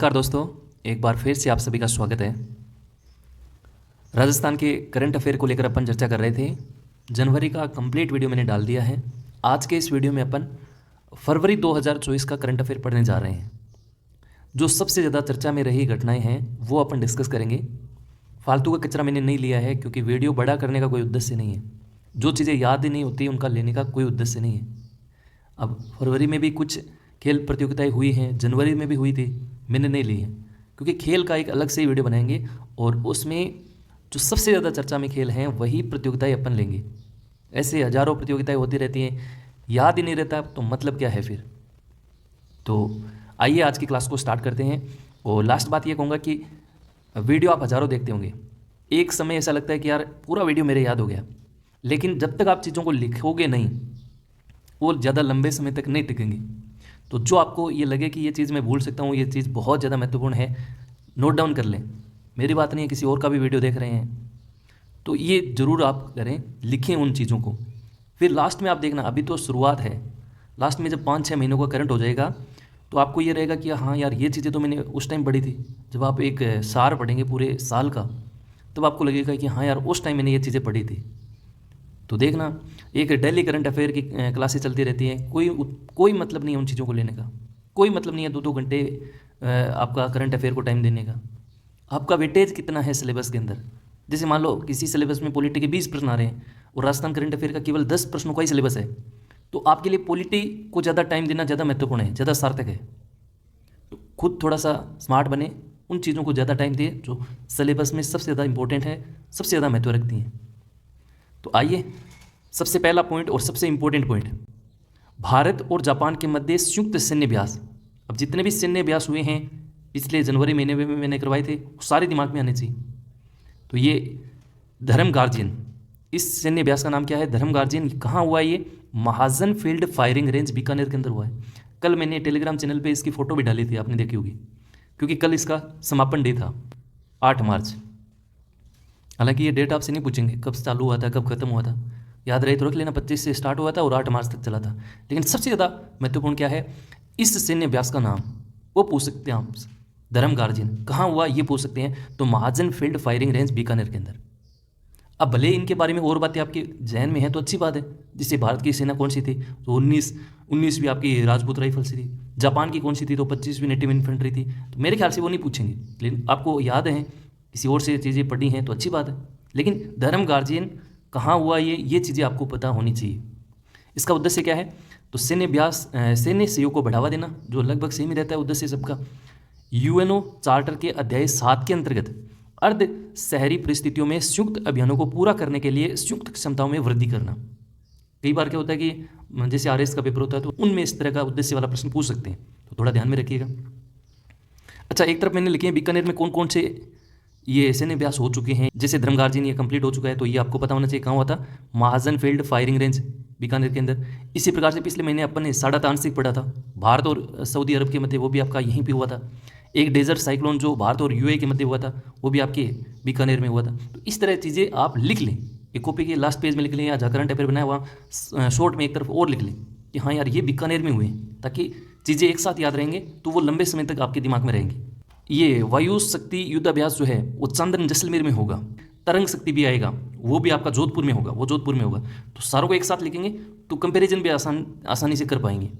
नमस्कार दोस्तों, एक बार फिर से आप सभी का स्वागत है। राजस्थान के करंट अफेयर को लेकर अपन चर्चा कर रहे थे। जनवरी का कंप्लीट वीडियो मैंने डाल दिया है। आज के इस वीडियो में अपन फरवरी 2024 का करंट अफेयर पढ़ने जा रहे हैं। जो सबसे ज़्यादा चर्चा में रही घटनाएं हैं वो अपन डिस्कस करेंगे। फालतू का कचरा मैंने नहीं लिया है क्योंकि वीडियो बड़ा करने का कोई उद्देश्य नहीं है। जो चीज़ें याद ही नहीं होती उनका लेने का कोई उद्देश्य नहीं है। अब फरवरी में भी कुछ खेल प्रतियोगिताएं हुई हैं, जनवरी में भी हुई थी, मैंने नहीं ली है क्योंकि खेल का एक अलग से वीडियो बनाएंगे और उसमें जो सबसे ज़्यादा चर्चा में खेल हैं वही प्रतियोगिताएं अपन लेंगे। ऐसे हज़ारों प्रतियोगिताएं होती रहती हैं, याद ही नहीं रहता तो मतलब क्या है फिर। तो आइए आज की क्लास को स्टार्ट करते हैं। और लास्ट बात ये कहूँगा कि वीडियो आप हज़ारों देखते होंगे, एक समय ऐसा लगता है कि यार पूरा वीडियो मेरे याद हो गया, लेकिन जब तक आप चीज़ों को लिखोगे नहीं वो ज़्यादा लंबे समय तक नहीं टिकेंगी। तो जो आपको ये लगे कि ये चीज़ मैं भूल सकता हूँ, ये चीज़ बहुत ज़्यादा महत्वपूर्ण है, नोट डाउन कर लें। मेरी बात नहीं है, किसी और का भी वीडियो देख रहे हैं तो ये ज़रूर आप करें, लिखें उन चीज़ों को। फिर लास्ट में आप देखना, अभी तो शुरुआत है, लास्ट में जब 5-6 महीनों का करंट हो जाएगा तो आपको ये रहेगा कि हाँ यार ये चीज़ें तो मैंने उस टाइम पढ़ी थी। जब आप एक सार पढ़ेंगे पूरे साल का तब आपको लगेगा कि हाँ यार उस टाइम मैंने ये चीज़ें पढ़ी थी। तो देखना, एक डेली करंट अफेयर की क्लासेस चलती रहती हैं, कोई मतलब नहीं है उन चीज़ों को लेने का, कोई मतलब नहीं है 2-2 घंटे आपका करंट अफेयर को टाइम देने का। आपका वेटेज कितना है सिलेबस के अंदर। जैसे मान लो किसी सिलेबस में पॉलिटी के 20 प्रश्न आ रहे हैं और राजस्थान करंट अफेयर का केवल 10 प्रश्नों का ही सिलेबस है, तो आपके लिए पॉलिटी को ज़्यादा टाइम देना ज़्यादा महत्वपूर्ण है, ज़्यादा सार्थक है। तो खुद थोड़ा सा स्मार्ट बने, उन चीज़ों को ज़्यादा टाइम दिए जो सिलेबस में सबसे ज़्यादा इंपॉर्टेंट है, सबसे ज़्यादा महत्व रखती हैं। तो आइए, सबसे पहला पॉइंट और सबसे इंपॉर्टेंट पॉइंट, भारत और जापान के मध्य संयुक्त सैन्य अभ्यास। अब जितने भी सैन्य अभ्यास हुए हैं पिछले जनवरी महीने में मैंने करवाए थे, वो सारे दिमाग में आने चाहिए। तो ये धर्म गार्जियन, इस सैन्य अभ्यास का नाम क्या है? धर्म गार्जियन। कहाँ हुआ ये? महाजन फील्ड फायरिंग रेंज बीकानेर के अंदर हुआ है। कल मैंने टेलीग्राम चैनल पे इसकी फ़ोटो भी डाली थी, आपने देखी होगी, क्योंकि कल इसका समापन डे था, 8 मार्च। हालांकि ये डेट आपसे नहीं पूछेंगे कब चालू हुआ था, कब खत्म हुआ था, याद रहे तो रख लेना। 25 से स्टार्ट हुआ था और 8 मार्च तक चला था। लेकिन सबसे ज़्यादा महत्वपूर्ण क्या है, इस सैन्य अभ्यास का नाम वो पूछ सकते हैं आप, धर्म गार्जियन कहाँ हुआ ये पूछ सकते हैं, तो महाजन फील्ड फायरिंग रेंज बीकानेर के अंदर। अब भले इनके बारे में और बातें आपके जहन में है तो अच्छी बात है। जैसे भारत की सेना कौन सी थी, तो 19वीं आपकी राजपूत राइफल्स थी। जापान की कौन सी थी, तो 25वीं नेटिव इन्फेंट्री थी। तो मेरे ख्याल से वो नहीं पूछेंगे, लेकिन आपको याद है, किसी और से चीज़ें पढ़ी हैं तो अच्छी बात है। लेकिन धर्म गार्जियन कहाँ हुआ ये चीज़ें आपको पता होनी चाहिए। इसका उद्देश्य क्या है, तो सैन्य अभ्यास, सैन्य सहयोग को बढ़ावा देना, जो लगभग सेम ही रहता है उद्देश्य सबका। यूएनओ चार्टर के अध्याय 7 के अंतर्गत अर्ध शहरी परिस्थितियों में संयुक्त अभियानों को पूरा करने के लिए संयुक्त क्षमताओं में वृद्धि करना। कई बार क्या होता है कि जैसे आरएस का पेपर होता है तो उनमें इस तरह का उद्देश्य वाला प्रश्न पूछ सकते हैं, तो थोड़ा ध्यान में रखिएगा। अच्छा, एक तरफ मैंने लिखे हैं बीकानेर में कौन कौन से ये सैन्य अभ्यास हो चुके हैं। जैसे धर्म गार्जियन ये कंप्लीट हो चुका है, तो ये आपको पता होना चाहिए कहाँ हुआ था, महाजन फील्ड फायरिंग रेंज बीकानेर के अंदर। इसी प्रकार से पिछले महीने अपन ने साड़ा तांत्रिक पढ़ा था, भारत और सऊदी अरब के मध्य, वो भी आपका यहीं पे हुआ था। एक डेजर्ट साइक्लोन जो भारत और यूएई के मध्य हुआ था, वो भी आपके बीकानेर में हुआ था। तो इस तरह चीज़ें आप लिख लें, एक कॉपी के लास्ट पेज में लिख लें, या जहाँ करंट अफेयर बनाया हुआ शॉर्ट में एक तरफ और लिख लें कि हाँ यार ये बीकानेर में हुए हैं, ताकि चीज़ें एक साथ याद रहेंगे तो वो लंबे समय तक आपके दिमाग में रहेंगी। ये वायु शक्ति युद्ध अभ्यास जो है वो चांदन जैसलमेर में होगा। तरंग शक्ति भी आएगा, वो भी आपका जोधपुर में होगा, वो जोधपुर में होगा। तो सारों को एक साथ लिखेंगे तो कंपैरिजन भी आसानी से कर पाएंगे।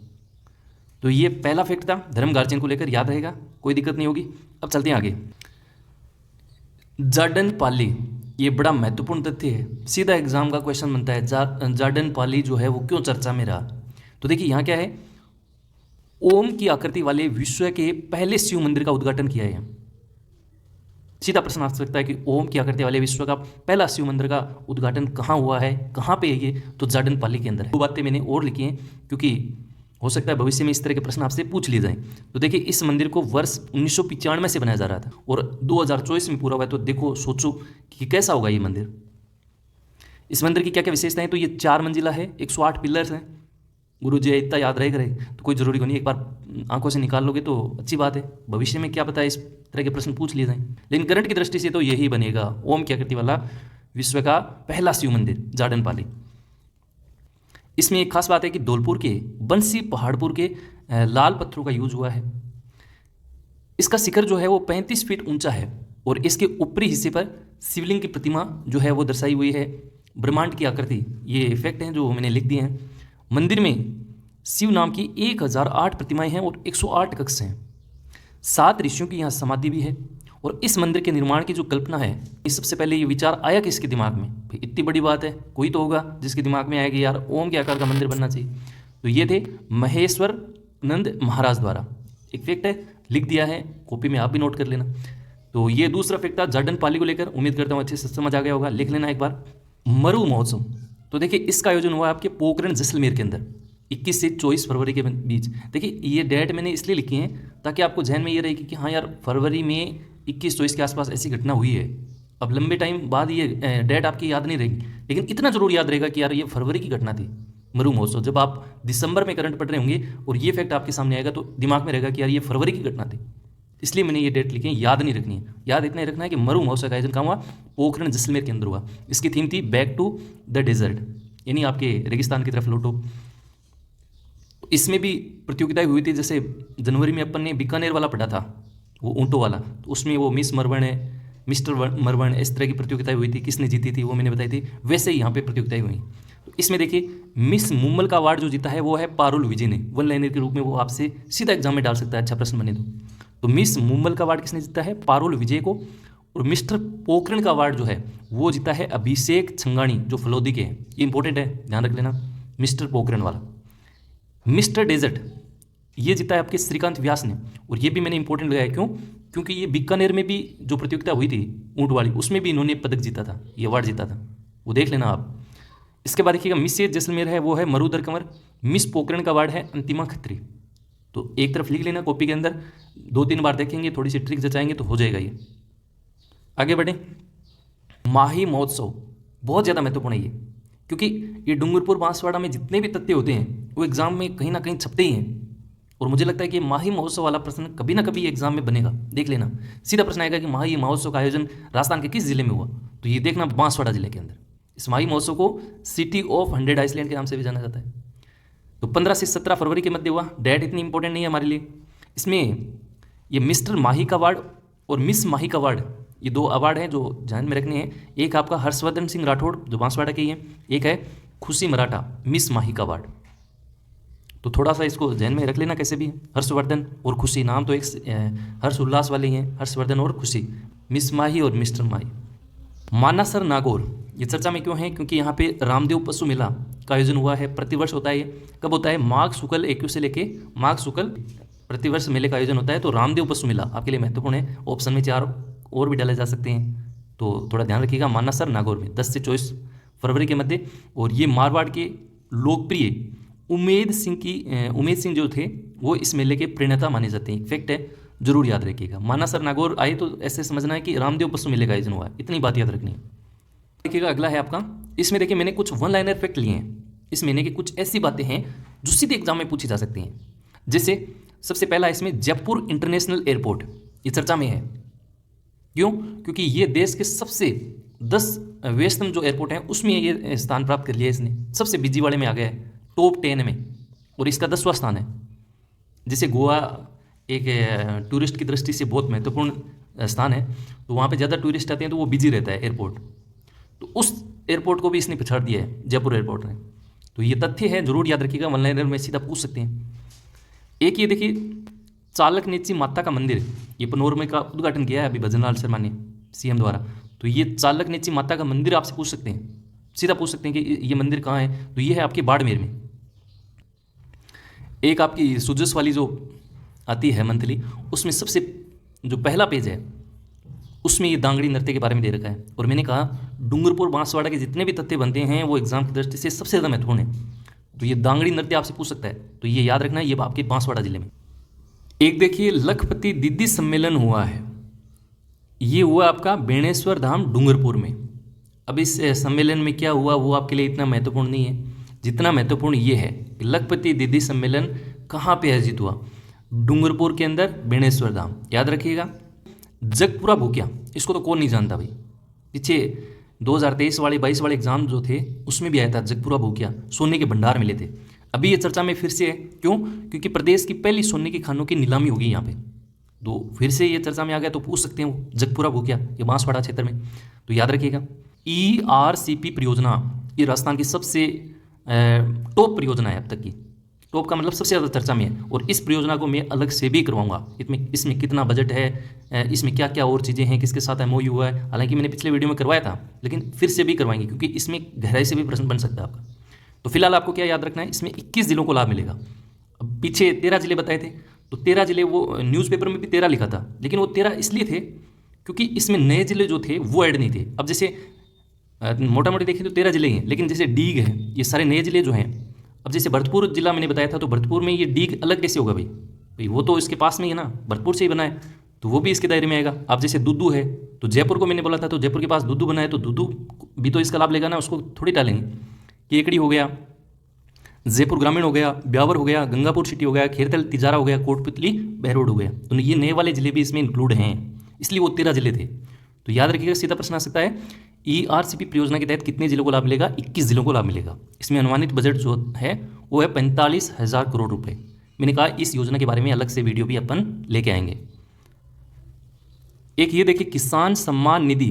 तो ये पहला फैक्ट था धर्म गार्जियन को लेकर, याद रहेगा, कोई दिक्कत नहीं होगी। अब चलते हैं आगे। जार्डन पाली, ये बड़ा महत्वपूर्ण तथ्य है, सीधा एग्जाम का क्वेश्चन बनता है। जार्डन पाली जो है वो क्यों चर्चा में रहा, तो देखिए यहाँ क्या है, ओम की आकृति वाले विश्व के पहले शिव मंदिर का उद्घाटन किया है। सीधा प्रश्न आ सकता है कि ओम की आकृति वाले विश्व का पहला शिव मंदिर का उद्घाटन कहाँ हुआ है, कहाँ पे है ये, तो जार्डन पाली के अंदर है। दो बातें मैंने और लिखी हैं क्योंकि हो सकता है भविष्य में इस तरह के प्रश्न आपसे पूछ लिए जाएं। तो देखिए, इस मंदिर को वर्ष 1995 से बनाया जा रहा था और 2024 में पूरा हुआ है। तो देखो, सोचो कि कैसा होगा ये मंदिर। इस मंदिर की क्या क्या विशेषताएं, तो ये 4 मंजिला है, 108 पिलर्स हैं। गुरु जी इतना याद रहेगा तो कोई ज़रूरी नहीं, एक बार आंखों से निकाल लोगे तो अच्छी बात है। भविष्य में क्या पता है इस तरह के प्रश्न पूछ लिए जाएं, लेकिन करंट की दृष्टि से तो यही बनेगा, ओम की आकृति वाला विश्व का पहला शिव मंदिर जार्डन पाली। इसमें एक खास बात है कि धौलपुर के बंसी पहाड़पुर के लाल पत्थरों का यूज हुआ है। इसका शिखर जो है वो 35 फीट ऊंचा है और इसके ऊपरी हिस्से पर शिवलिंग की प्रतिमा जो है वो दर्शाई हुई है। ब्रह्मांड की आकृति, ये इफेक्ट हैं जो मैंने लिख दिए हैं। मंदिर में शिव नाम की 1008 प्रतिमाएं हैं और 108 कक्ष हैं। 7 ऋषियों की यहाँ समाधि भी है। और इस मंदिर के निर्माण की जो कल्पना है, इस सबसे पहले ये विचार आया किसके दिमाग में? भाई इतनी बड़ी बात है, कोई तो होगा जिसके दिमाग में आया कि यार ओम के आकार का मंदिर बनना चाहिए। तो ये थे महेश्वर नंद महाराज द्वारा। एक फैक्ट है, लिख दिया है, कॉपी में आप भी नोट कर लेना। तो ये दूसरा फैक्ट था जार्डन पाली को लेकर। उम्मीद करता हूँ अच्छे से समझ आ गया होगा, लिख लेना एक बार। मरु महोत्सव, तो देखिए इसका आयोजन हुआ आपके पोखरण जैसलमेर के अंदर 21 से 24 फरवरी के बीच। देखिए ये डेट मैंने इसलिए लिखी है ताकि आपको जहन में ये रहे कि हाँ यार फरवरी में 21-24 के आसपास ऐसी घटना हुई है। अब लंबे टाइम बाद ये डेट आपकी याद नहीं रहेगी, लेकिन इतना जरूर याद रहेगा कि यार ये फरवरी की घटना थी मरु महोत्सव। जब आप दिसंबर में करंट पढ़ रहे होंगे और ये फैक्ट आपके सामने आएगा तो दिमाग में रहेगा कि यार ये फरवरी की घटना थी, इसलिए मैंने ये डेट लिखी है। याद नहीं रखनी है, याद इतना ही रखना है कि मरु महोत्सव का आयोजन कहाँ हुआ? पोखरण जैसलमेर के अंदर हुआ। इसकी थीम थी बैक टू द डेजर्ट, यानी आपके रेगिस्तान की तरफ लौटो। इसमें भी प्रतियोगिताएं हुई थी। जैसे जनवरी में अपन ने बीकानेर वाला पढ़ा था, वो ऊँटों वाला, तो उसमें वो मिस मरवन है, मिस्टर मरवन, इस तरह की प्रतियोगिताएं हुई थी। किसने जीती थी वो मैंने बताई थी। वैसे ही यहाँ पे प्रतियोगिताएं हुई। तो इसमें देखिए मिस मुंबल का अवार्ड जो जीता है वो है पारुल विजय ने। वन लाइनर के रूप में वो आपसे सीधा एग्जाम में डाल सकता है, अच्छा प्रश्न बने तो मिस मुंबल का अवार्ड किसने जीता है? पारुल विजय को। और मिस्टर पोखरण का अवार्ड जो है वो जीता है अभिषेक छंगाणी, जो फलोदी के हैं। ये इंपॉर्टेंट है, ध्यान रख लेना, मिस्टर पोखरण वाला। मिस्टर डेजर्ट ये जीता है आपके श्रीकांत व्यास ने। और ये भी मैंने इंपॉर्टेंट लगाया, क्यों? क्योंकि ये बीकानेर में भी जो प्रतियोगिता हुई थी ऊँट वाली, उसमें भी इन्होंने पदक जीता था, ये अवार्ड जीता था, वो देख लेना आप। इसके बाद देखिएगा मिस जैसलमेर है वो है मरुधर कंवर। मिस पोखरण का अवार्ड है अंतिमा खत्री। तो एक तरफ लिख लेना कॉपी के अंदर, 2-3 बार देखेंगे, थोड़ी सी ट्रिक जचाएंगे तो हो जाएगा ये। आगे बढ़े। माही महोत्सव बहुत ज़्यादा महत्वपूर्ण है ये, क्योंकि ये डूंगरपुर बांसवाड़ा में जितने भी तथ्य होते हैं वो एग्जाम में कहीं ना कहीं छपते ही हैं। और मुझे लगता है कि माही महोत्सव वाला प्रश्न कभी ना कभी एग्जाम में बनेगा, देख लेना। सीधा प्रश्न आएगा कि माही महोत्सव का आयोजन राजस्थान के किस जिले में हुआ? तो ये देखना बांसवाड़ा जिले के अंदर। इस माही महोत्सव को सिटी ऑफ 100 आइसलैंड के नाम से भी जाना जाता है। तो 15 से 17 फरवरी के मध्य हुआ। डेट इतनी इंपॉर्टेंट नहीं है हमारे लिए। इसमें ये मिस्टर माही का अवार्ड और मिस माही का अवार्ड, ये 2 अवार्ड हैं जो ध्यान में रखने हैं। एक आपका हर्षवर्धन सिंह राठौड़ जो बांसवाड़ा के ही हैं, एक है खुशी मराठा मिस माही का अवार्ड। तो थोड़ा सा इसको ध्यान में रख लेना कैसे भी। हर्षवर्धन और खुशी, नाम तो एक हर्ष उल्लास वाले ही हैं, हर्षवर्धन और खुशी। मिस माही और मिस्टर माही। मानासर नागौर ये चर्चा में क्यों है? क्योंकि यहाँ पे रामदेव पशु मेला का आयोजन हुआ है। प्रतिवर्ष होता है ये। कब होता है? माघ शुक्ल 21 से लेके माघ शुक्ल प्रतिवर्ष मेले का आयोजन होता है। तो रामदेव पशु मेला आपके लिए महत्वपूर्ण है। ऑप्शन में 4 और भी डाले जा सकते हैं, तो थोड़ा ध्यान रखिएगा। मानासर नागौर में 10 से 24 फरवरी के मध्य। और ये मारवाड़ के लोकप्रिय उमेद सिंह जो थे वो इस मेले के प्रणेता माने जाते हैं। फैक्ट है, जरूर याद रखिएगा। मानासर नागौर आए तो ऐसे समझना है कि रामदेव पशु मेले का आयोजन हुआ है, इतनी बात याद रखनी है। देखिएगा अगला है आपका। इसमें देखिए मैंने कुछ वन लाइनर फैक्ट लिए हैं। इस महीने की कुछ ऐसी बातें हैं जो सीधे एग्जाम में पूछी जा सकती हैं। जैसे सबसे पहला इसमें जयपुर इंटरनेशनल एयरपोर्ट, ये चर्चा में है। क्यों? क्योंकि ये देश के सबसे 10 व्यस्तम जो एयरपोर्ट हैं उसमें ये स्थान प्राप्त कर लिया इसने। सबसे बिजी वाले में आ गया है, टॉप 10 में, और इसका 10वां स्थान है। जैसे गोवा एक टूरिस्ट की दृष्टि से बहुत महत्वपूर्ण स्थान है, तो वहाँ पे ज़्यादा टूरिस्ट आते हैं तो वो बिजी रहता है एयरपोर्ट। तो उस एयरपोर्ट को भी इसने पछाड़ दिया है, जयपुर एयरपोर्ट ने। तो ये तथ्य है, जरूर याद रखिएगा, वन लाइनर में सीधा पूछ सकते हैं। एक ये देखिए चालक नेची माता का मंदिर, ये पनोरमा का उद्घाटन किया है अभी भजनलाल शर्मा ने, सीएम द्वारा। तो ये चालक नेची माता का मंदिर आपसे पूछ सकते हैं, सीधा पूछ सकते हैं कि ये मंदिर कहाँ है। तो ये है आपके बाड़मेर में। एक आपकी सुजस वाली जो आती है मंथली, उसमें सबसे जो पहला पेज है उसमें ये दांगड़ी नृत्य के बारे में दे रखा है। और मैंने कहा डूंगरपुर बांसवाड़ा के जितने भी तथ्य बनते हैं वो एग्जाम की दृष्टि से सबसे ज़्यादा महत्वपूर्ण है। तो ये दांगड़ी नृत्य आपसे पूछ सकता है, तो ये याद रखना है, ये आपके बांसवाड़ा जिले में। एक देखिए लखपति दीदी सम्मेलन हुआ है, ये हुआ आपका बेणेश्वर धाम डूंगरपुर में। अब इस सम्मेलन में क्या हुआ वो आपके लिए इतना महत्वपूर्ण नहीं है, जितना महत्वपूर्ण ये है कि लखपति दीदी सम्मेलन कहाँ पे आयोजित हुआ? डूंगरपुर के अंदर बेणेश्वर धाम, याद रखिएगा। जगपुरा भूकिया, इसको तो कौन नहीं जानता भाई, पीछे 2023 वाले 22 वाले एग्जाम जो थे उसमें भी आया था जगपुरा भूकिया, सोने के भंडार मिले थे। अभी ये चर्चा में फिर से है, क्यों? क्योंकि प्रदेश की पहली सोने की खानों की नीलामी होगी यहाँ पे। तो फिर से ये चर्चा में आ गया तो पूछ सकते हैं वो जगपुरा भूकिया, ये बांसवाड़ा क्षेत्र में। तो याद रखिएगा ERCP परियोजना ये राजस्थान की सबसे टॉप परियोजना है अब तक की। टॉप का मतलब सबसे ज़्यादा चर्चा में है, और इस परियोजना को मैं अलग से भी करवाऊंगा। इसमें कितना बजट है, इसमें क्या क्या और चीज़ें हैं, किसके साथ MOU हुआ है। हालांकि मैंने पिछले वीडियो में करवाया था, लेकिन फिर से भी करवाएंगे क्योंकि इसमें गहराई से भी प्रश्न बन सकता है आपका। तो फिलहाल आपको क्या याद रखना है, इसमें 21 जिलों को लाभ मिलेगा। अब पीछे 13 जिले बताए थे, तो 13 जिले वो न्यूज़पेपर में भी 13 लिखा था, लेकिन वो 13 इसलिए थे क्योंकि इसमें नए जिले जो थे वो ऐड नहीं थे। अब जैसे मोटा मोटी देखें तो 13 जिले हैं, लेकिन जैसे डीग है, ये सारे नए जिले जो हैं। अब जैसे भरतपुर जिला मैंने बताया था, तो भरतपुर में ये डीग अलग कैसे होगा भाई वो तो इसके पास में ही है ना, भरतपुर से ही बना है, तो वो भी इसके दायरे में आएगा। अब जैसे दुद्दू है, तो जयपुर को मैंने बोला था, तो जयपुर के पास दुद्दू बना है, तो दुद्दू भी तो इसका लाभ लेगा ना, उसको थोड़ी डालेंगे। केकड़ी हो गया, जयपुर ग्रामीण हो गया, ब्यावर हो गया, गंगापुर सिटी हो गया, खेरतल तिजारा हो गया, कोटपुतली बहरोड हो गया, तो ये नए वाले जिले भी इसमें इंक्लूड हैं, इसलिए वो 13 जिले थे। तो याद रखिएगा, सीधा प्रश्न आ सकता है ERCP परियोजना के तहत कितने जिलों को लाभ मिलेगा, 21 जिलों को लाभ मिलेगा। इसमें अनुमानित बजट जो है वो है 45,000 करोड़ रुपए। मैंने कहा इस योजना के बारे में अलग से वीडियो भी अपन लेके आएंगे। एक ये देखिए किसान सम्मान निधि,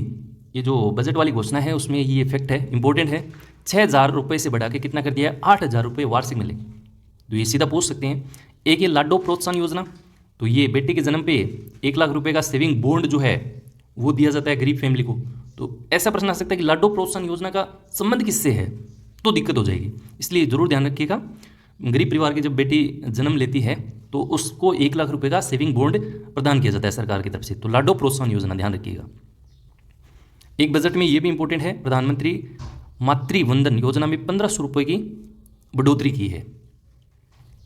ये जो बजट वाली घोषणा है उसमें ये इफेक्ट है, इंपॉर्टेंट है। 6,000 रुपये से बढ़ा के कितना कर दिया है, 8,000 रुपये वार्षिक मिले। तो ये सीधा पूछ सकते हैं। एक ये लाडो प्रोत्साहन योजना, तो ये बेटी के जन्म पे 1 लाख रुपए का सेविंग बॉन्ड जो है वो दिया जाता है गरीब फैमिली को। तो ऐसा प्रश्न आ सकता है कि लाडो प्रोत्साहन योजना का संबंध किससे है, तो दिक्कत हो जाएगी, इसलिए जरूर ध्यान रखिएगा। गरीब परिवार की जब बेटी जन्म लेती है तो उसको 1 लाख रुपए का सेविंग बॉन्ड प्रदान किया जाता है सरकार की तरफ से, तो लाडो प्रोत्साहन योजना ध्यान रखिएगा। एक बजट में ये भी इंपॉर्टेंट है, प्रधानमंत्री मातृवंदन योजना में 1,500 रुपये की बढ़ोतरी की है।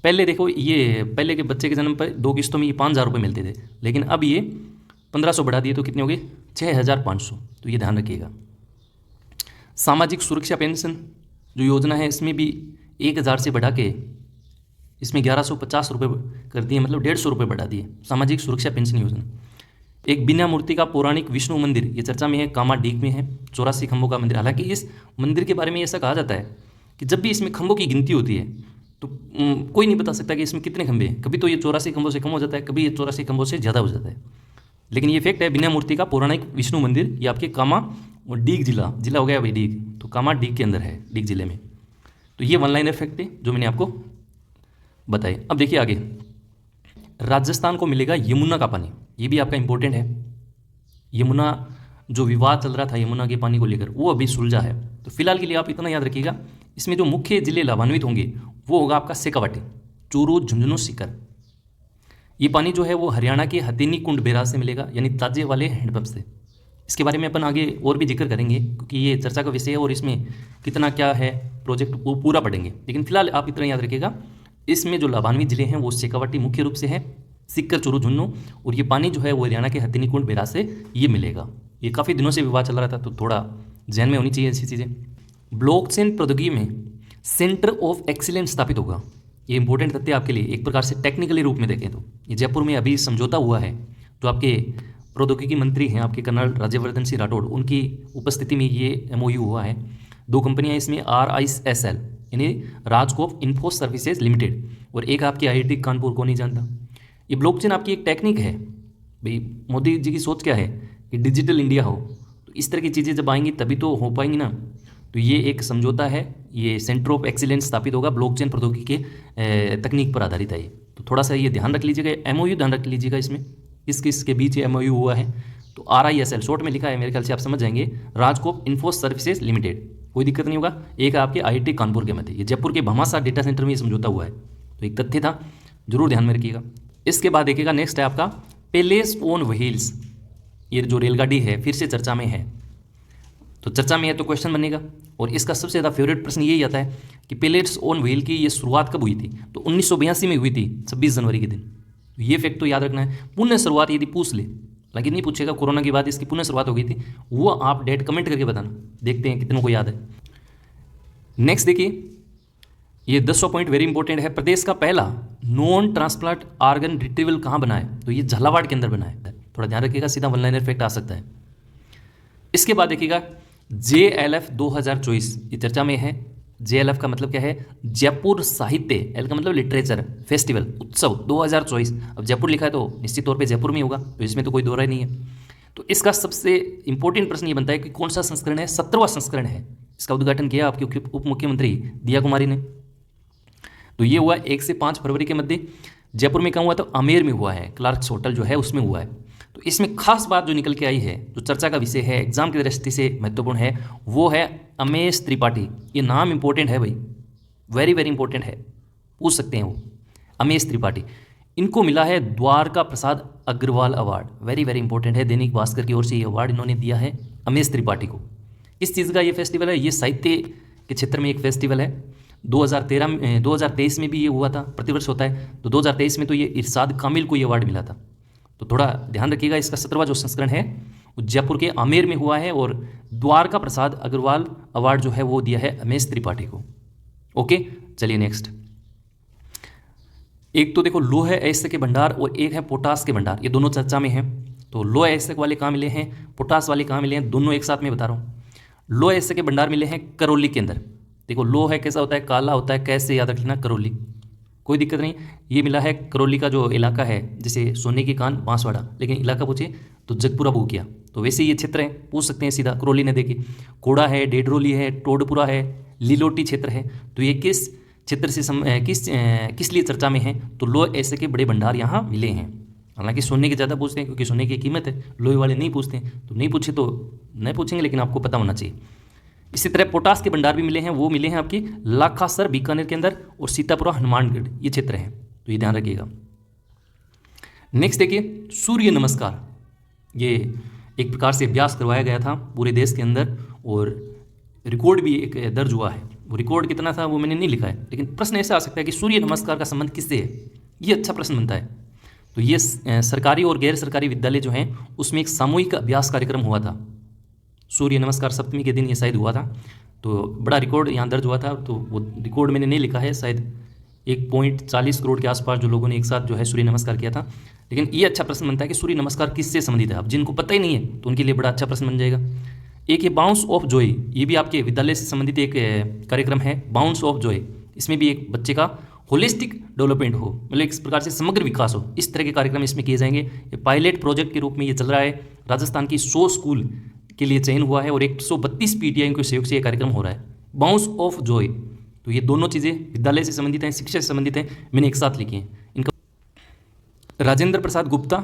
पहले देखो, ये पहले के बच्चे के जन्म पर 2 किस्तों में ये 5,000 रुपये मिलते थे, लेकिन अब ये 1,500 बढ़ा दिए तो कितने हो गए, 6,500। तो ये ध्यान रखिएगा। सामाजिक सुरक्षा पेंशन जो योजना है इसमें भी 1,000 से बढ़ा के इसमें 1,150 रुपये कर दिए, मतलब 150 रुपये बढ़ा दिए सामाजिक सुरक्षा पेंशन योजना। एक बिना मूर्ति का पौराणिक विष्णु मंदिर, ये चर्चा में है, कामाडीग में है, 84 खंभों का मंदिर। हालांकि इस मंदिर के बारे में ऐसा कहा जाता है कि जब भी इसमें खंभों की गिनती होती है तो कोई नहीं बता सकता कि इसमें कितने खंभे हैं। कभी तो ये 84 खंभों से कम हो जाता है, कभी ये 84 खंभों से ज़्यादा हो जाता है, लेकिन ये फैक्ट है। बिना मूर्ति का पौराणिक विष्णु मंदिर, ये आपके कामा और डीग जिला हो गया भाई डीग, तो कामा डीग के अंदर है, डीग जिले में। तो ये 1 लाइनर फैक्ट थे जो मैंने आपको बताए। अब देखिए आगे, राजस्थान को मिलेगा यमुना का पानी, ये भी आपका इंपॉर्टेंट है। यमुना जो विवाद चल रहा था यमुना के पानी को लेकर, वो अभी सुलझा है। तो फिलहाल के लिए आप इतना याद रखिएगा, इसमें जो मुख्य जिले लाभान्वित होंगे वो होगा आपका शेखावाटी, चूरू, झुंझुनू, सीकर। ये पानी जो है वो हरियाणा के हथेनी कुंड बैराज से मिलेगा, यानी ताजे वाले हैंडपंप से। इसके बारे में अपन आगे और भी जिक्र करेंगे क्योंकि ये चर्चा का विषय है और इसमें कितना क्या है प्रोजेक्ट वो पूरा पढ़ेंगे। लेकिन फिलहाल आप इतना याद रखिएगा, इसमें जो लाभान्वित जिले हैं वो शेखावाटी मुख्य रूप से है, सीकर, चूरू, झुंझुनू, और ये पानी जो है वो हरियाणा के हथेनी कुंड बैराज से ये मिलेगा। ये काफ़ी दिनों से विवाद चल रहा था, तो थोड़ा ध्यान में होनी चाहिए ऐसी चीज़ें। ब्लॉकचेन प्रौद्योगिकी में सेंटर ऑफ एक्सीलेंस स्थापित होगा, ये इंपॉर्टेंट तथ्य आपके लिए। एक प्रकार से टेक्निकली रूप में देखें तो ये जयपुर में अभी समझौता हुआ है, जो आपके प्रौद्योगिकी मंत्री हैं आपके कर्नल राज्यवर्धन सिंह राठौड़, उनकी उपस्थिति में ये MOU हुआ है। 2 कंपनियां इसमें RISL यानी राजकोप इन्फो सर्विसेज लिमिटेड, और एक आपकी IIT कानपुर, को नहीं जानता। ये ब्लॉकचेन आपकी एक टेक्निक है भाई। मोदी जी की सोच क्या है कि डिजिटल इंडिया हो, तो इस तरह की चीज़ें जब आएंगी तभी तो हो पाएंगी ना। तो ये एक समझौता है, ये सेंटर ऑफ एक्सीलेंस स्थापित होगा ब्लॉकचेन प्रौद्योगिकी के तकनीक पर आधारित है ये। तो थोड़ा सा ये ध्यान रख लीजिएगा, MOU ध्यान रख लीजिएगा, इसमें किसके बीच ये MOU हुआ है। तो RISL शॉर्ट में लिखा है, मेरे ख्याल से आप समझ जाएंगे, राजकोप इन्फो सर्विसेज लिमिटेड, कोई दिक्कत नहीं होगा। एक आपके IIT कानपुर के मध्य, ये जयपुर के भामाशाह डेटा सेंटर में ये समझौता हुआ है, तो एक तथ्य था, जरूर ध्यान में रखिएगा। इसके बाद देखिएगा नेक्स्ट है आपका पैलेस ऑन व्हील्स, ये जो रेलगाड़ी है फिर से चर्चा में है। तो चर्चा में है तो क्वेश्चन बनेगा, और इसका सबसे ज़्यादा फेवरेट प्रश्न यही आता है कि पैलेस ऑन व्हील की ये शुरुआत कब हुई थी। तो 1982 में हुई थी, 26 जनवरी के दिन। तो ये फैक्ट तो याद रखना है। पुनः शुरुआत यदि पूछ ले, लेकिन नहीं पूछेगा, कोरोना के बाद इसकी पुनः शुरुआत हो गई थी, वो आप डेट कमेंट करके बताना, देखते हैं कितनों को याद है। नेक्स्ट देखिए, ये 10वां पॉइंट वेरी इंपॉर्टेंट है। प्रदेश का पहला नॉन ट्रांसप्लांट ऑर्गन रिट्रीवल कहाँ बना है, तो ये झालावाड़ के अंदर बना है। थोड़ा ध्यान रखिएगा, सीधा 1 लाइनर फैक्ट आ सकता है। इसके बाद देखिएगा JLF 2024, ये चर्चा में है, JLF का मतलब क्या है, जयपुर साहित्य, L का मतलब लिटरेचर फेस्टिवल उत्सव 2024। अब जयपुर लिखा है तो निश्चित तौर पे जयपुर में होगा, तो इसमें तो कोई दो राय नहीं है। तो इसका सबसे इंपॉर्टेंट प्रश्न ये बनता है कि कौन सा संस्करण है, 17वां संस्करण है। इसका उद्घाटन किया आपके उप मुख्यमंत्री दिया कुमारी ने। तो ये हुआ 1 से 5 फरवरी के मध्य। जयपुर में कहाँ हुआ, तो आमेर में हुआ है, क्लार्क्स होटल जो है उसमें हुआ है। तो इसमें खास बात जो निकल के आई है, जो चर्चा का विषय है, एग्जाम की दृष्टि से महत्वपूर्ण है, वो है अमेश त्रिपाठी। ये नाम इंपॉर्टेंट है भाई, वेरी वेरी इंपॉर्टेंट है, पूछ सकते हैं वो। अमेश त्रिपाठी, इनको मिला है Dwarka Prasad Agarwal award, very very important है। दैनिक भास्कर की ओर से ये अवार्ड इन्होंने दिया है अमेश त्रिपाठी को। किस चीज़ का ये फेस्टिवल है, ये साहित्य के क्षेत्र में एक फेस्टिवल है। 2023 में भी ये हुआ था, प्रतिवर्ष होता है। तो 2023 में तो ये इरशाद कामिल को ये अवार्ड मिला था। तो थोड़ा ध्यान रखिएगा, इसका 17वां जो संस्करण है वो जयपुर के आमेर में हुआ है, और द्वारका प्रसाद अग्रवाल अवार्ड जो है वो दिया है अमेश त्रिपाठी को। ओके, चलिए नेक्स्ट। एक तो देखो लोह अयस्क के भंडार और एक है पोटास के भंडार, ये दोनों चर्चा में हैं। तो लोह अयस्क वाले कहाँ मिले हैं, पोटास वाले कहाँ मिले हैं, दोनों एक साथ में बता रहा हूँ। लोह अयस्क के भंडार मिले हैं करौली के अंदर। देखो लोह है कैसा होता है, काला होता है, कैसे याद रखना, करौली, कोई दिक्कत नहीं। ये मिला है करौली का जो इलाका है, जैसे सोने की कान बांसवाड़ा, लेकिन इलाका पूछे तो जगपुरा भूकिया, तो वैसे ये क्षेत्र है, पूछ सकते हैं सीधा। करौली ने देखी, कोड़ा है, डेडरोली है, टोडपुरा है, लीलोटी क्षेत्र है। तो ये किस क्षेत्र से किस लिए चर्चा में है, तो लोह ऐसे के बड़े भंडार यहाँ मिले हैं। हालांकि सोने के ज़्यादा पूछते हैं क्योंकि सोने की कीमत है, लोहे वाले नहीं पूछते हैं, तो नहीं पूछे तो नहीं पूछेंगे, लेकिन आपको पता होना चाहिए। इसी तरह पोटास के भंडार भी मिले हैं, वो मिले हैं आपकी लाखासर बीकानेर के अंदर और सीतापुरा हनुमानगढ़, ये क्षेत्र है, तो ये ध्यान रखिएगा। नेक्स्ट देखिए सूर्य नमस्कार, ये एक प्रकार से अभ्यास करवाया गया था पूरे देश के अंदर, और रिकॉर्ड भी एक दर्ज हुआ है। वो रिकॉर्ड कितना था वो मैंने नहीं लिखा है, लेकिन प्रश्न ऐसा आ सकता है कि सूर्य नमस्कार का संबंध किससे है, ये अच्छा प्रश्न बनता है। तो ये सरकारी और गैर सरकारी विद्यालय जो हैं उसमें एक सामूहिक अभ्यास कार्यक्रम हुआ था, सूर्य नमस्कार सप्तमी के दिन ये शायद हुआ था। तो बड़ा रिकॉर्ड यहाँ दर्ज हुआ था, तो वो रिकॉर्ड मैंने नहीं लिखा है, शायद 1.40 करोड़ के आसपास जो लोगों ने एक साथ जो है सूर्य नमस्कार किया था। लेकिन ये अच्छा प्रश्न बनता है कि सूर्य नमस्कार किससे संबंधित है। अब जिनको पता ही नहीं है तो उनके लिए बड़ा अच्छा प्रश्न बन जाएगा। एक ये बाउंस ऑफ जॉय, ये भी आपके विद्यालय से संबंधित एक कार्यक्रम है, बाउंस ऑफ जॉय। इसमें भी एक बच्चे का होलिस्टिक डेवलपमेंट हो, मतलब एक प्रकार से समग्र विकास हो, इस तरह के कार्यक्रम इसमें किए जाएंगे। ये पायलट प्रोजेक्ट के रूप में ये चल रहा है, राजस्थान की 100 स्कूल के लिए चयन हुआ है और 132 PTI के सहयोग से ये कार्यक्रम हो रहा है, बाउंस ऑफ जॉय। तो ये दोनों चीज़ें विद्यालय से संबंधित हैं, शिक्षा से संबंधित हैं, मैंने एक साथ लिखी हैं। इनका राजेंद्र प्रसाद गुप्ता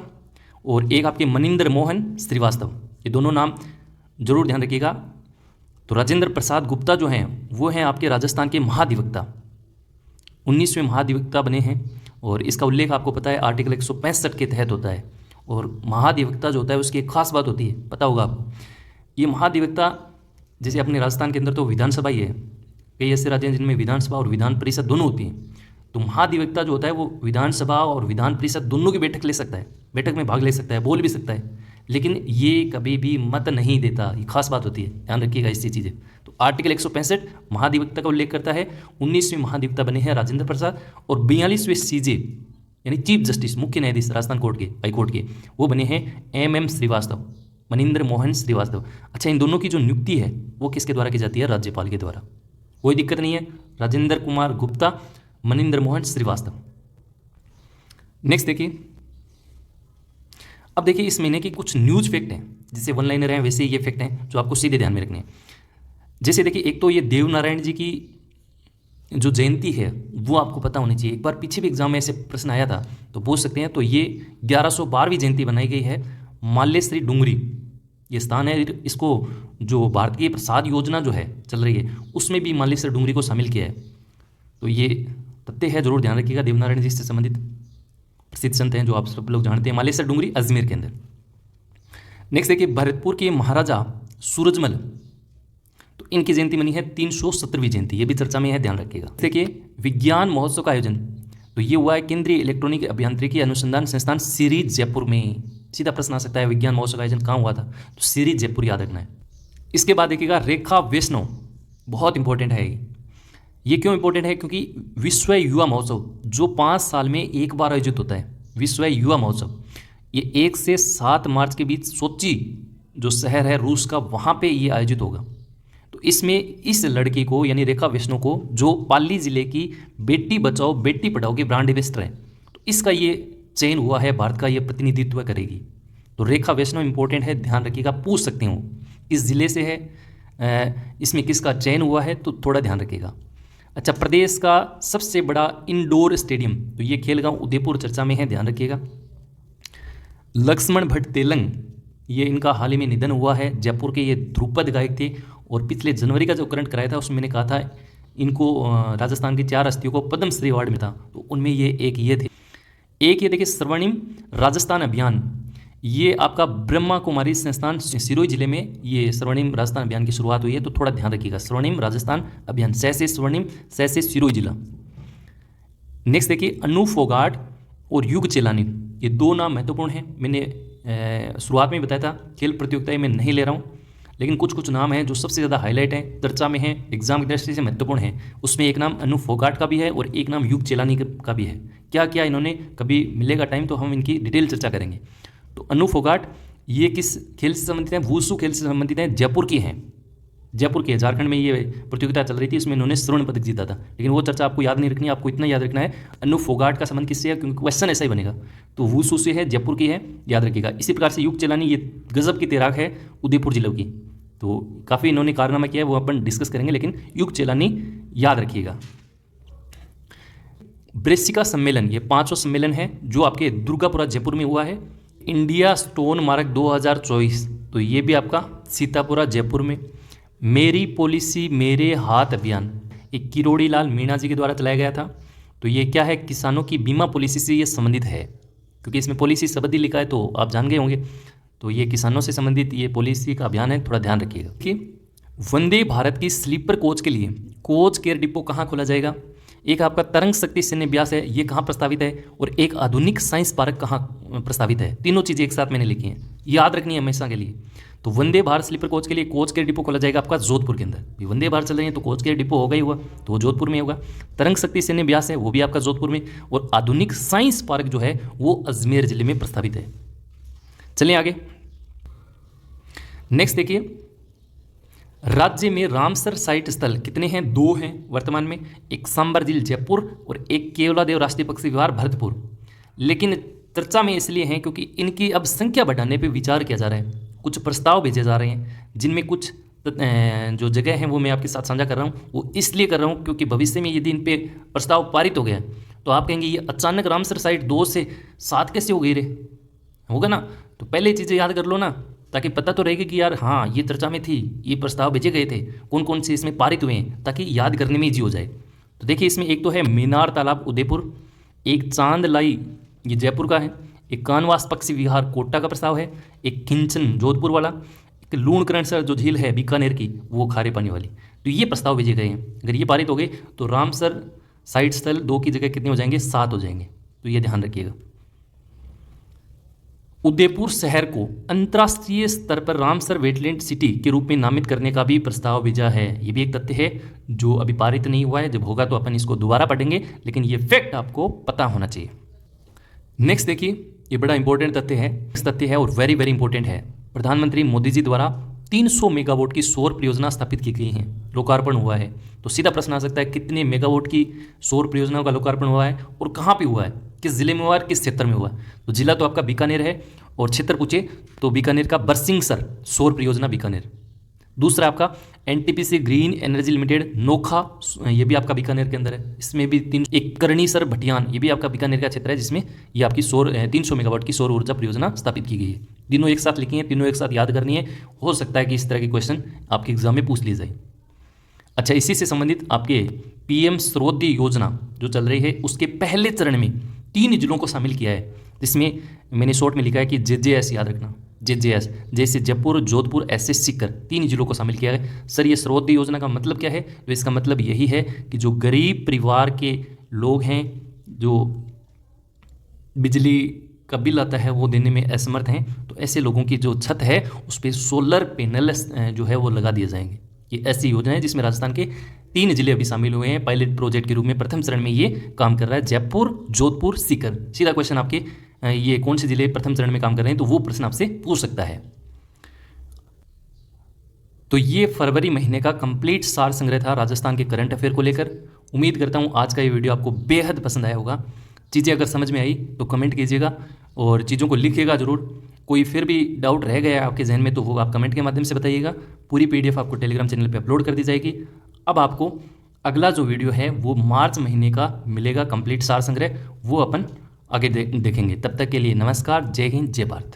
और एक आपके मनिंदर मोहन श्रीवास्तव, ये दोनों नाम जरूर ध्यान रखिएगा। तो राजेंद्र प्रसाद गुप्ता जो हैं वो हैं आपके राजस्थान के महाधिवक्ता, 19वें महाधिवक्ता बने हैं, और इसका उल्लेख आपको पता है आर्टिकल 165 के तहत होता है। और महाधिवक्ता जो होता है उसकी एक खास बात होती है, पता होगा आपको। ये महाधिवक्ता जैसे अपने राजस्थान के अंदर तो विधानसभा ही है, कई ऐसे राज्य हैं जिनमें विधानसभा और विधान परिषद दोनों होती हैं। तो महाधिवक्ता जो होता है वो विधानसभा और विधान परिषद दोनों की बैठक ले सकता है, बैठक में भाग ले सकता है, बोल भी सकता है, लेकिन ये कभी भी मत नहीं देता, ये खास बात होती है, ध्यान रखिएगा इससे चीज़ें। तो आर्टिकल 165 महाधिवक्ता का उल्लेख करता है। 19वें महाधिवक्ता बने हैं राजेंद्र प्रसाद, और 42वें CJ यानी चीफ जस्टिस, मुख्य न्यायाधीश राजस्थान कोर्ट के, हाई कोर्ट के, वो बने हैं MM श्रीवास्तव, मनिंदर मोहन श्रीवास्तव। अच्छा, इन दोनों की जो नियुक्ति है वो किसके द्वारा की जाती है, राज्यपाल के द्वारा, कोई दिक्कत नहीं है। राजेंद्र कुमार गुप्ता, मनिंदर मोहन श्रीवास्तव। नेक्स्ट देखिए, अब देखिए इस महीने की कुछ न्यूज फैक्ट हैं, जैसे वन लाइनर हैं वैसे ये फैक्ट हैं जो आपको सीधे ध्यान में रखने हैं। जैसे देखिए एक तो ये देवनारायण जी की जो जयंती है वो आपको पता होनी चाहिए, एक बार पीछे भी एग्जाम में ऐसे प्रश्न आया था तो पूछ सकते हैं। तो ये 1112वीं जयंती बनाई गई है, माल्यश्री डूंगरी ये स्थान है। इसको जो भारतीय प्रसाद योजना जो है चल रही है उसमें भी माल्यश्री डूंगरी को शामिल किया है। तो ये तथ्य है, जरूर ध्यान रखिएगा। देवनारायण जी से संबंधित प्रसिद्ध संत हैं जो आप सब लोग जानते हैं, माल्यश्री डूंगरी अजमेर के अंदर। नेक्स्ट देखिए भरतपुर के महाराजा सूरजमल, तो इनकी जयंती बनी है 317वीं जयंती, ये भी चर्चा में है, ध्यान रखिएगा। देखिए विज्ञान महोत्सव का आयोजन तो ये हुआ है केंद्रीय इलेक्ट्रॉनिक अभियांत्रिकी अनुसंधान संस्थान सीरी जयपुर में। सीधा प्रश्न आ सकता है विज्ञान महोत्सव का आयोजन कहाँ हुआ था, तो सीरी जयपुर याद रखना है। इसके बाद देखिएगा रेखा वैष्णव, बहुत इंपॉर्टेंट है ये क्यों इंपॉर्टेंट है, क्योंकि विश्व युवा महोत्सव जो 5 साल में एक बार आयोजित होता है, विश्व युवा महोत्सव, ये 1 से 7 मार्च के बीच सोची जो शहर है रूस का, वहाँ पे ये आयोजित होगा। तो तो इसमें इस लड़की को यानी रेखा वैष्णव को, जो पाली जिले की बेटी बचाओ बेटी पढ़ाओ की ब्रांड एम्बेसडर है, तो इसका ये चयन हुआ है, भारत का ये प्रतिनिधित्व करेगी। तो रेखा वैष्णव इंपॉर्टेंट है, ध्यान रखिएगा, पूछ सकते हो इस जिले से है, इसमें किसका चयन हुआ है, तो थोड़ा ध्यान रखिएगा। अच्छा, प्रदेश का सबसे बड़ा इंडोर स्टेडियम, तो ये खेलगांव उदयपुर चर्चा में है, ध्यान रखिएगा। लक्ष्मण भट्ट तेलंग, ये इनका हाल ही में निधन हुआ है, जयपुर के ये ध्रुपद गायक थे, और पिछले जनवरी का जो करंट कराया था उसमें मैंने कहा था इनको राजस्थान की 4 हस्तियों को पद्मश्री अवार्ड मिला, तो उनमें ये एक ये थे। एक ये देखिए स्वर्णिम राजस्थान अभियान, ये आपका ब्रह्मा कुमारी संस्थान सिरोही जिले में ये स्वर्णिम राजस्थान अभियान की शुरुआत हुई है, तो थोड़ा ध्यान रखिएगा। स्वर्णिम राजस्थान अभियान, से स्वर्णिम, से सिरोही जिला। नेक्स्ट देखिए अनु फोगाट और युग चेलानी, ये 2 नाम महत्वपूर्ण हैं। मैंने शुरुआत में बताया था खेल प्रतियोगिताएं मैं नहीं ले रहा हूँ, लेकिन कुछ कुछ नाम हैं जो सबसे ज़्यादा हाईलाइट हैं, चर्चा में हैं, एग्जाम की दृष्टि से महत्वपूर्ण है। उसमें एक नाम अनु फोगाट का भी है और एक नाम युग चेलानी का भी है। क्या क्या इन्होंने, कभी मिलेगा टाइम तो हम इनकी डिटेल चर्चा करेंगे। तो अनु फोगाट ये किस खेल से संबंधित हैं, वुशु खेल से संबंधित हैं, जयपुर की हैं, जयपुर की है। झारखंड में ये प्रतियोगिता चल रही थी, इसमें इन्होंने स्वर्ण पदक जीता था, लेकिन वो चर्चा आपको याद नहीं रखनी है, आपको इतना याद रखना है अनु फोगाट का संबंध किससे है, क्योंकि क्वेश्चन ऐसा ही बनेगा। तो वुशु से है, जयपुर की है, याद रखिएगा। इसी प्रकार से युग चेलानी, ये गजब की तैराक है, उदयपुर जिले की, तो काफ़ी इन्होंने कारनामा किया है, वो अपन डिस्कस करेंगे, लेकिन युग चेलानी याद रखिएगा। ब्रेसिका सम्मेलन, ये 5वां सम्मेलन है जो आपके दुर्गापुरा जयपुर में हुआ है। इंडिया स्टोन मार्क 2024, तो ये भी आपका सीतापुरा जयपुर में। मेरी पॉलिसी मेरे हाथ अभियान, एक किरोड़ी लाल मीणा जी के द्वारा चलाया गया था। तो ये क्या है, किसानों की बीमा पॉलिसी से ये संबंधित है, क्योंकि इसमें पॉलिसी शब्द ही लिखा है तो आप जान गए होंगे। तो ये किसानों से संबंधित ये पॉलिसी का अभियान है, थोड़ा ध्यान रखिएगा। कि वंदे भारत की स्लीपर कोच के लिए कोच केयर डिपो कहाँ खोला जाएगा। एक आपका तरंग शक्ति सैन्य अभ्यास है, ये कहाँ प्रस्तावित है, और एक आधुनिक साइंस पार्क कहाँ प्रस्तावित है। तीनों चीज़ें एक साथ मैंने लिखी हैं, याद रखनी है हमेशा के लिए। तो वंदे भारत स्लीपर कोच के लिए कोच केयर डिपो खोला जाएगा आपका जोधपुर के अंदर। वंदे भारत चल रही है तो कोच केयर डिपो होगा ही हुआ, तो वो जोधपुर में होगा। तरंग शक्ति सैन्य अभ्यास है, वो भी आपका जोधपुर में, और आधुनिक साइंस पार्क जो है वो अजमेर जिले में प्रस्तावित है। चलिए आगे, नेक्स्ट देखिए, राज्य में रामसर साइट स्थल कितने हैं, 2 हैं वर्तमान में। एक सांबर झील जयपुर और एक केवलादेव राष्ट्रीय पक्षी विहार भरतपुर। लेकिन चर्चा में इसलिए हैं क्योंकि इनकी अब संख्या बढ़ाने पे विचार किया जा रहा है, कुछ प्रस्ताव भेजे जा रहे हैं, जिनमें कुछ जो जगह हैं वो मैं आपके साथ साझा कर रहा हूँ। वो इसलिए कर रहा हूँ क्योंकि भविष्य में यदि इन पे प्रस्ताव पारित हो गया तो आप कहेंगे ये अचानक रामसर साइट 2 से 7 कैसे हो गई रे, होगा ना। तो पहले चीज़ें याद कर लो ना, ताकि पता तो रहेगा कि यार हाँ ये चर्चा में थी, ये प्रस्ताव भेजे गए थे, कौन कौन से इसमें पारित हुए हैं, ताकि याद करने में ईजी हो जाए। तो देखिए इसमें एक तो है मीनार तालाब उदयपुर, एक चांद लाई ये जयपुर का है, एक कानवास पक्षी विहार कोटा का प्रस्ताव है, एक किंचन जोधपुर वाला, एक लूणकरणसर जो झील है बीकानेर की वो खारे पानी वाली। तो ये प्रस्ताव भेजे गए हैं। अगर ये पारित हो गए तो रामसर साइट स्थल 2 की जगह कितने हो जाएंगे, 7 हो जाएंगे। तो ये ध्यान रखिएगा। उदयपुर शहर को अंतर्राष्ट्रीय स्तर पर रामसर वेटलैंड सिटी के रूप में नामित करने का भी प्रस्ताव भेजा है। ये भी एक तथ्य है जो अभी पारित नहीं हुआ है, जब होगा तो अपन इसको दोबारा पढ़ेंगे, लेकिन ये फैक्ट आपको पता होना चाहिए। नेक्स्ट देखिए, ये बड़ा इंपॉर्टेंट तथ्य है, नेक्स्ट तथ्य है और वेरी वेरी इंपॉर्टेंट है। प्रधानमंत्री मोदी जी द्वारा 300 मेगावाट की सौर परियोजना स्थापित की गई है, लोकार्पण हुआ है। तो सीधा प्रश्न आ सकता है कितने मेगावाट की सौर परियोजनाओं का लोकार्पण हुआ है और कहाँ पे हुआ है, किस जिले में हुआ है, किस क्षेत्र में हुआ है। तो जिला तो आपका बीकानेर है, और क्षेत्र पूछे तो बीकानेर का बरसिंगसर सौर परियोजना बीकानेर। दूसरा आपका NTPC green energy limited Nokha, ये भी आपका बीकानेर के अंदर है, इसमें भी 3। एक करणीसर भटियान, ये भी आपका बीकानेर का क्षेत्र है, जिसमें ये आपकी 300 मेगावाट की सौर ऊर्जा परियोजना स्थापित की गई है। तीनों एक साथ लिखी है, तीनों एक साथ याद करनी है। हो सकता है कि इस तरह के क्वेश्चन आपके एग्जाम में पूछ लिए जाए। अच्छा, इसी से संबंधित आपके पीएम श्रोत योजना जो चल रही है उसके पहले चरण में 3 जिलों को शामिल किया है, जिसमें मैंने शॉर्ट में लिखा है कि जेजेएस, याद रखना जेजेएस, जैसे जयपुर, जोधपुर, ऐसे सीकर 3 जिलों को शामिल किया है। सर ये श्रोत योजना का मतलब क्या है, तो इसका मतलब यही है कि जो गरीब परिवार के लोग हैं, जो बिजली का बिल आता है वो देने में असमर्थ हैं, तो ऐसे लोगों की जो छत है उस पर सोलर पैनल जो है वो लगा दिए जाएंगे। ये ऐसी योजना है जिसमें राजस्थान के 3 जिले अभी शामिल हुए हैं पायलट प्रोजेक्ट के रूप में। प्रथम चरण में ये काम कर रहा है जयपुर, जोधपुर, सीकर। सीधा क्वेश्चन आपके ये कौन से जिले प्रथम चरण में काम कर रहे हैं, तो वो प्रश्न आपसे पूछ सकता है। तो ये फरवरी महीने का कंप्लीट सार संग्रह था राजस्थान के करंट अफेयर को लेकर। उम्मीद करता हूँ आज का ये वीडियो आपको बेहद पसंद आया होगा। चीज़ें अगर समझ में आई तो कमेंट कीजिएगा और चीज़ों को लिखिएगा ज़रूर। कोई फिर भी डाउट रह गया है आपके जहन में तो वो आप कमेंट के माध्यम से बताइएगा। पूरी PDF आपको टेलीग्राम चैनल पे अपलोड कर दी जाएगी। अब आपको अगला जो वीडियो है वो मार्च महीने का मिलेगा, कंप्लीट सार संग्रह, वो अपन आगे देखेंगे। तब तक के लिए नमस्कार, जय हिंद, जय भारत।